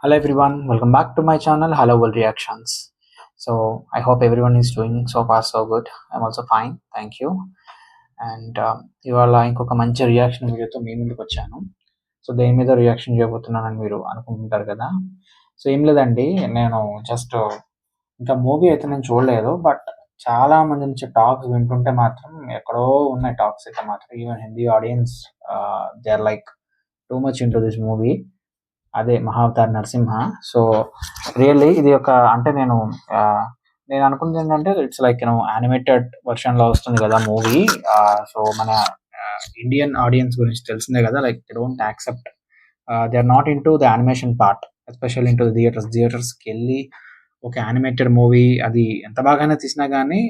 Hello everyone, welcome back to my channel Hello World Reactions. So I hope everyone is doing so far so good. I'm also fine, thank you. And ఇవాళ ఇంకొక మంచి reaction వీడియోతో మీ ముందుకు వచ్చాను. So దేని మీద reaction చేయబోతున్నానని మీరు అనుకుంటుంటారు కదా. సో ఏం లేదండి, నేను జస్ట్ ఇంకా మూవీ అయితే నేను చూడలేదు, బట్ చాలా మంది నుంచి టాక్స్ వింటుంటే మాత్రం ఎక్కడో ఉన్నాయి టాక్స్ అయితే మాత్రం. Even Hindi audience they are like too much into this movie. అదే 'మహావతార్ నరసింహ'. సో రియల్లీ ఇది ఒక అంటే నేను అనుకున్నది ఏంటంటే ఇట్స్ లైక్ యానిమేటెడ్ వర్షన్‌లో వస్తుంది కదా మూవీ. సో మన ఇండియన్ ఆడియన్స్ గురించి తెలిసిందే కదా, like they don't accept, they are not into the animation part, especially into థియేటర్స్‌కెళ్ళి ఒక యానిమేటెడ్ మూవీ అది ఎంత బాగానే తీసినా గానీ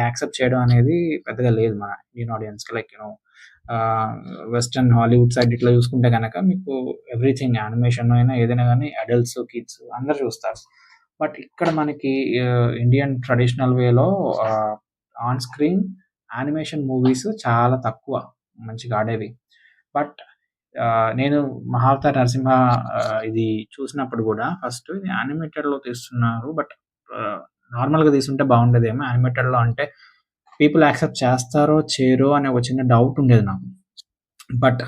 యాక్సెప్ట్ చేయడం అనేది పెద్దగా లేదు మన ఇండియన్ ఆడియన్స్‌కి. లైక్ వెస్టర్న్ హాలీవుడ్ సైడ్ ఇట్లా చూసుకుంటే గనక మీకు ఎవ్రీథింగ్ యానిమేషన్ అయినా ఏదైనా గానీ అడల్ట్స్, కిడ్స్ అందరూ చూస్తారు. బట్ ఇక్కడ మనకి ఇండియన్ ట్రెడిషనల్ వేలో ఆన్ స్క్రీన్ యానిమేషన్ మూవీస్ చాలా తక్కువ మంచిగా ఆడేవి. బట్ నేను 'మహావతార్ నరసింహ' ఇది చూసినప్పుడు గూడా ఫస్ట్ ఇది యానిమేటెడ్‌లో తీస్తున్నారు. బట్ నార్మల్‌గా తీసుంటే బాగుండేదేమో. యానిమేటెడ్‌లో అంటే పీపుల్ యాక్సెప్ట్ చేస్తారో చేయరో అనే ఒక చిన్న డౌట్ ఉండేది నాకు. బట్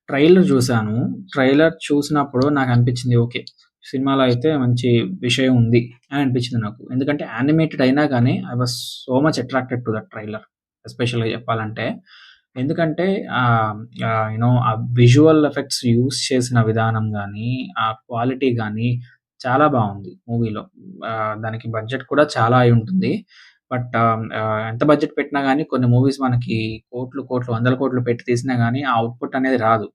ట్రైలర్ చూసాను. ట్రైలర్ చూసినప్పుడు నాకు అనిపించింది ఓకే, సినిమాలో అయితే మంచి విషయం ఉంది అని అనిపించింది నాకు. ఎందుకంటే యానిమేటెడ్ అయినా కానీ I was so much attracted to that trailer, ఎస్పెషల్‌గా చెప్పాలంటే. ఎందుకంటే ఆ విజువల్ ఎఫెక్ట్స్ యూజ్ చేసిన విధానం గానీ, ఆ క్వాలిటీ గానీ చాలా బాగుంది మూవీలో. దానికి బడ్జెట్ కూడా చాలా అయి ఉంటుంది. బట్ ఎంత బడ్జెట్ పెట్టినా గానీ కొన్ని మూవీస్ మనకి కోట్లు, వందల కోట్లు పెట్టి తీసినా గానీ ఆ అవుట్‌పుట్ అనేది రాదు.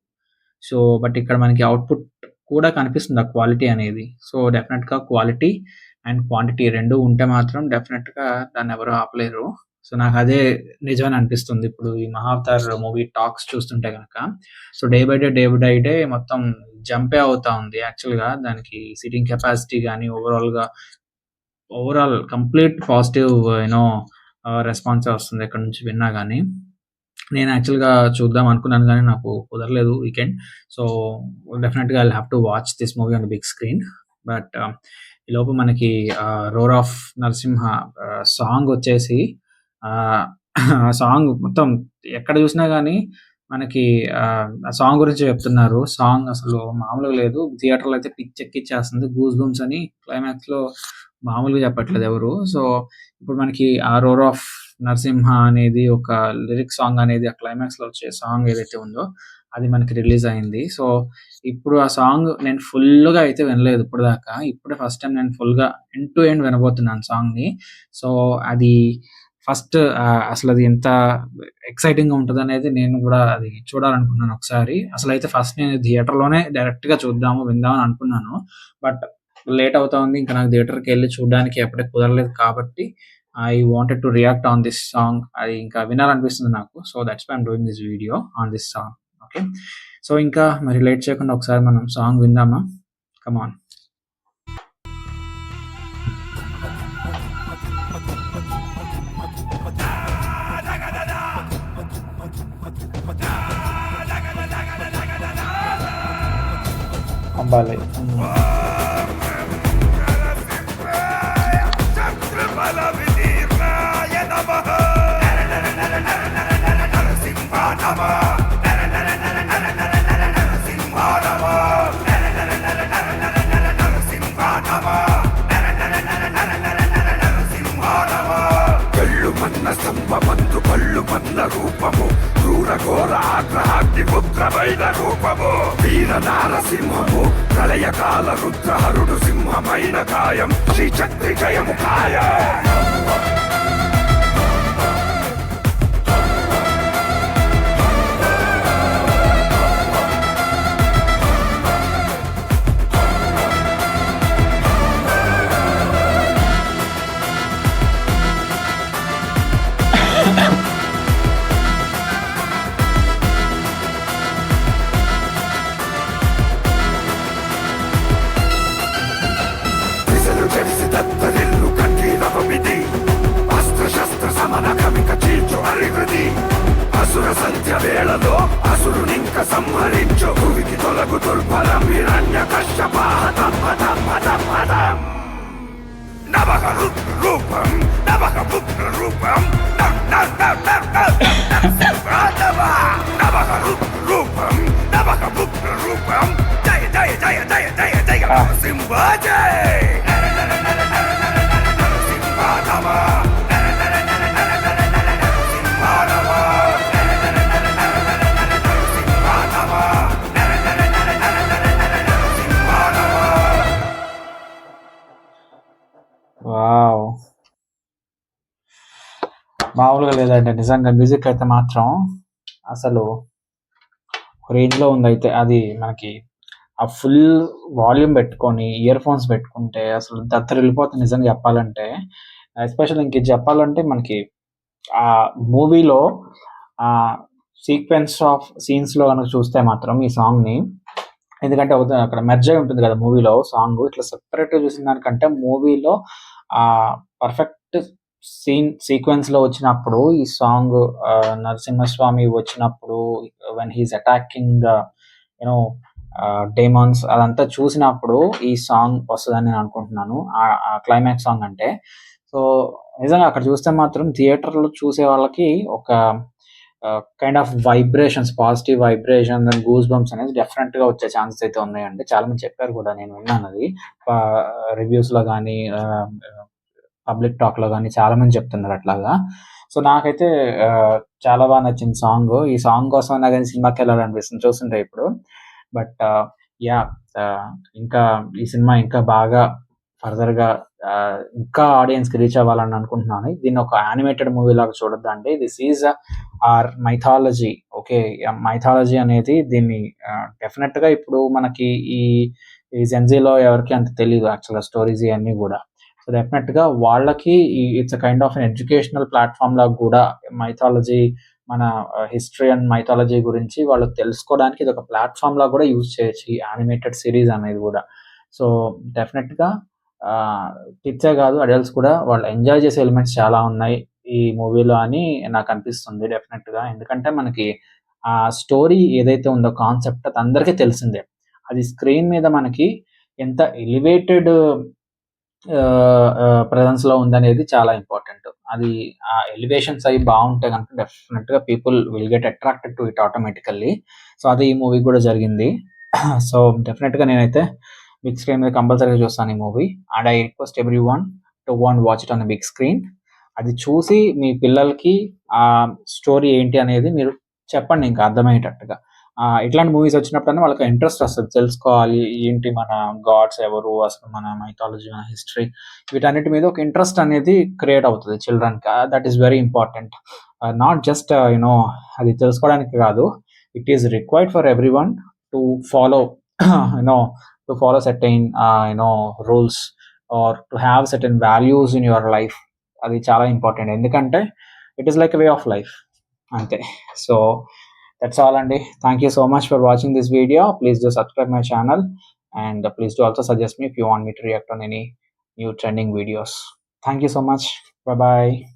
సో బట్ ఇక్కడ మనకి అవుట్‌పుట్ కూడా కనిపిస్తుంది ఆ క్వాలిటీ అనేది. సో డెఫినెట్‌గా క్వాలిటీ అండ్ క్వాంటిటీ 2 ఉంటే మాత్రం డెఫినెట్‌గా దాన్నెవరు ఆపలేరు. సో నాకదే నిజమని అనిపిస్తుంది. ఇప్పుడు ఈ 'మహావతార్' మూవీ టాక్స్ చూస్తుంటే గనక సో డే బై డే మొత్తం జంపే అవుతా ఉంది. యాక్చువల్‌గా దానికి సీటింగ్ కెపాసిటీ గానీ ఓవరాల్ కంప్లీట్ పాజిటివ్ రెస్పాన్సే వస్తుంది ఎక్కడి నుంచి విన్నా గానీ. నేను యాక్చువల్‌గా చూద్దాం అనుకున్నాను గానీ నాకు కుదరలేదు వీకెండ్. సో డెఫినెట్‌గా I will have to watch this movie on the big screen. But ఈలోపు మనకి 'రోర్ ఆఫ్ నరసింహ' సాంగ్ వచ్చేసి ఆ సాంగ్ మొత్తం ఎక్కడ చూసినా గానీ మనకి ఆ సాంగ్ గురించే చెప్తున్నారు. సాంగ్ అసలు మామూలుగా లేదు. థియేటర్‌లో అయితే పిచ్చెక్కిచ్చేస్తుంది. 'గూస్ బంప్స్' అని క్లైమాక్స్‌లో మామూలుగా చెప్పట్లేదు ఎవరు. సో ఇప్పుడు మనకి ఆ 'రోర్ ఆఫ్ నరసింహ' అనేది ఒక లిరిక్ సాంగ్ అనేది ఆ క్లైమాక్స్‌లో వచ్చే సాంగ్ ఏదైతే ఉందో అది మనకి రిలీజ్ అయింది. సో ఇప్పుడు ఆ సాంగ్ నేను ఫుల్‌గా అయితే వినలేదు ఇప్పటిదాకా. ఇప్పుడే ఫస్ట్ టైమ్ నేను ఫుల్‌గా ఎండ్ టు ఎండ్ వినబోతున్నాను సాంగ్‌ని. సో అది ఫస్ట్ అసలది ఎంత ఎక్సైటింగ్‌గా ఉంటదనేది నేను గూడా అది చూడాలనుకుంటున్నాను ఒకసారి. అసలైతే ఫస్ట్ నేను థియేటర్‌లోనే డైరెక్ట్‌గా విందాం అని అనుకున్నాను. బట్ లేట్ అవుతా ఉంది. ఇంకా నాకు థియేటర్‌కెళ్ళి చూడడానికి అప్పటికి కుదరలేదు కాబట్టి I wanted to react on this song. అది ఇంకా వినాలనిపిస్తుంది నాకు. So that's why I am doing this video on this song. Okay. So ఇంకా మరి లేట్ చేయకుండా ఒకసారి మనం సాంగ్ విందామా? Come on. అంబాలి. సంభవంతు కళ్ళు మన్న రూపము క్రూరఘోర ఆగ్రహాగ్ని పుత్రమైన రూపము వీర నారసింహము ప్రళయకాల రుద్రహరుడు సింహమైన కాయం శ్రీచక్రి జయము కాయం. దత్తరిల్లు కంఠీరవమిది అస్త్రశస్త్ర సమన కమిక చీల్చు అరివృది అసుర సంధ్య వేళలో అసురునింక సంహరించు భువికి తొలగు దుర్బలం హిరణ్య కశ్యపాహత సింబాజే సింబానమా సింబానమా సింబానమా సింబానమా. వావ్! మామూలుగా లేదండి. నిజంగా మ్యూజిక్ అయితే మాత్రం అసలు ఒక రేంజ్‌లో ఉందయితే. అది మనకి ఆ ఫుల్ వాల్యూమ్ పెట్టుకొని, ఇయర్ ఫోన్స్ పెట్టుకుంటే అసలు దత్తరిల్లిపోతుంది నిజంగా చెప్పాలంటే. ఎస్పెషల్లీ ఇంక ఇది చెప్పాలంటే మనకి ఆ మూవీలో సీక్వెన్స్ ఆఫ్ సీన్స్‌లో గనుక చూస్తే మాత్రం ఈ సాంగ్‌ని, ఎందుకంటే అక్కడ మెర్జ్ అయి ఉంటుంది కదా మూవీలో సాంగ్. ఇట్లా సెపరేట్‌గా చూసిన దానికంటే మూవీలో పర్ఫెక్ట్ సీక్వెన్స్‌లో వచ్చినప్పుడు ఈ సాంగ్, నరసింహస్వామి వచ్చినప్పుడు when he is attacking you know demons, అదంతా చూసినప్పుడు ఈ సాంగ్ వస్తదని నేను అనుకుంటున్నాను. ఆ క్లైమాక్స్ సాంగ్ అంటే. సో, నిజంగా అక్కడ చూస్తే మాత్రం థియేటర్‌లో చూసే వాళ్ళకి ఒక kind of vibrations, positive vibrations and goose bumps అనేది డెఫినెట్‌గా వచ్చే ఛాన్సెస్ అయితే ఉన్నాయండి. చాలా మంది చెప్పారు కూడా, నేను విన్నానది. రివ్యూస్‌లో గానీ, పబ్లిక్ టాక్‌లో గానీ చాలా మంది చెప్తున్నారు అట్లాగా. సో, నాకైతే చాలా బాగా నచ్చింది సాంగు. ఈ సాంగ్ కోసమన్నా గానీ సినిమాకెళ్ళాలనిపిస్తుంది చూస్తుంటే ఇప్పుడు. But yeah! ఇంకా ఈ సినిమా ఇంకా బాగా ఫర్దర్‌గా ఇంకా ఆడియన్స్‌కి రీచ్ అవ్వాలని అనుకుంటున్నాను. దీన్ని ఒక యానిమేటెడ్ మూవీ లాగా చూడొద్దండి. This is our mythology. Okay. Mythology అనేది దీన్ని డెఫినెట్‌గా ఇప్పుడు మనకి ఈ జెన్‌జీలో ఎవరికీ అంత తెలీదు యాక్చువల్‌గా స్టోరీస్ ఇయన్నీ గూడా. సో, డెఫినెట్‌గా వాళ్ళకి it's a kind of an educational platform లాగా గూడా మైథాలజీ, మన హిస్టరీ అండ్ మైథాలజీ గురించి వాళ్ళు తెలుసుకోవడానికి ఇదొక ప్లాట్‌ఫార్మ్ లాగా గూడా యూజ్ చేయొచ్చు ఈ యానిమేటెడ్ సీరీస్ అనేది గూడా. సో, డెఫినెట్‌గా కిడ్సే గాదు, అడల్ట్స్ కూడా వాళ్ళు ఎంజాయ్ చేసే ఎలిమెంట్స్ చాలా ఉన్నాయి ఈ మూవీలో అని నాకనిపిస్తుంది డెఫినెట్‌గా. ఎందుకంటే మనకి ఆ స్టోరీ ఏదైతే ఉందో, కాన్సెప్ట్ అది అందరికీ తెలిసిందే. అది స్క్రీన్ మీద మనకి ఎంత ఎలివేటెడ్ ప్రెజెన్స్‌లో ఉందనేది చాలా ఇంపార్టెంట్. అది ఆ ఎలివేషన్స్ అయి బావుంటే గనుక డెఫినెట్‌గా people will get attracted to it automatically. So, అది ఈ మూవీకి గూడా జరిగింది. సో, డెఫినెట్‌గా నేనైతే బిగ్ స్క్రీన్ మీద కంపల్సరీగా చూస్తాను ఈ movie. And I request everyone to go and watch it on a big screen. అది చూసి మీ పిల్లలకి ఆ స్టోరీ ఏంటి అనేది మీరు చెప్పండి ఇంకా అర్థమయ్యేటట్టుగా. ఇట్లాంటి మూవీస్ వచ్చినప్పుడన్నా వాళ్ళకి ఇంట్రెస్ట్ వస్తది. తెలుసుకోవాలి ఏంటి, మన గాడ్స్ ఎవరు, అసలు మన మైథాలజీ, మన హిస్టరీ, వీటన్నిటి మీద ఒక ఇంట్రెస్ట్ అనేది క్రియేట్ అవుతది చిల్డ్రన్‌కి. That is very important. Not just అది తెలుసుకోవడానికి కాదు. It is required for everyone to follow you know to follow certain rules or to have certain values in your life. అది చాలా ఇంపార్టెంట్. ఎందుకంటే it is like a way of life అంతే. So, that's all అండి. Thank you so much for watching this video. Please do subscribe my channel and please do also suggest me if you want me to react on any new trending videos. Thank you so much. Bye bye.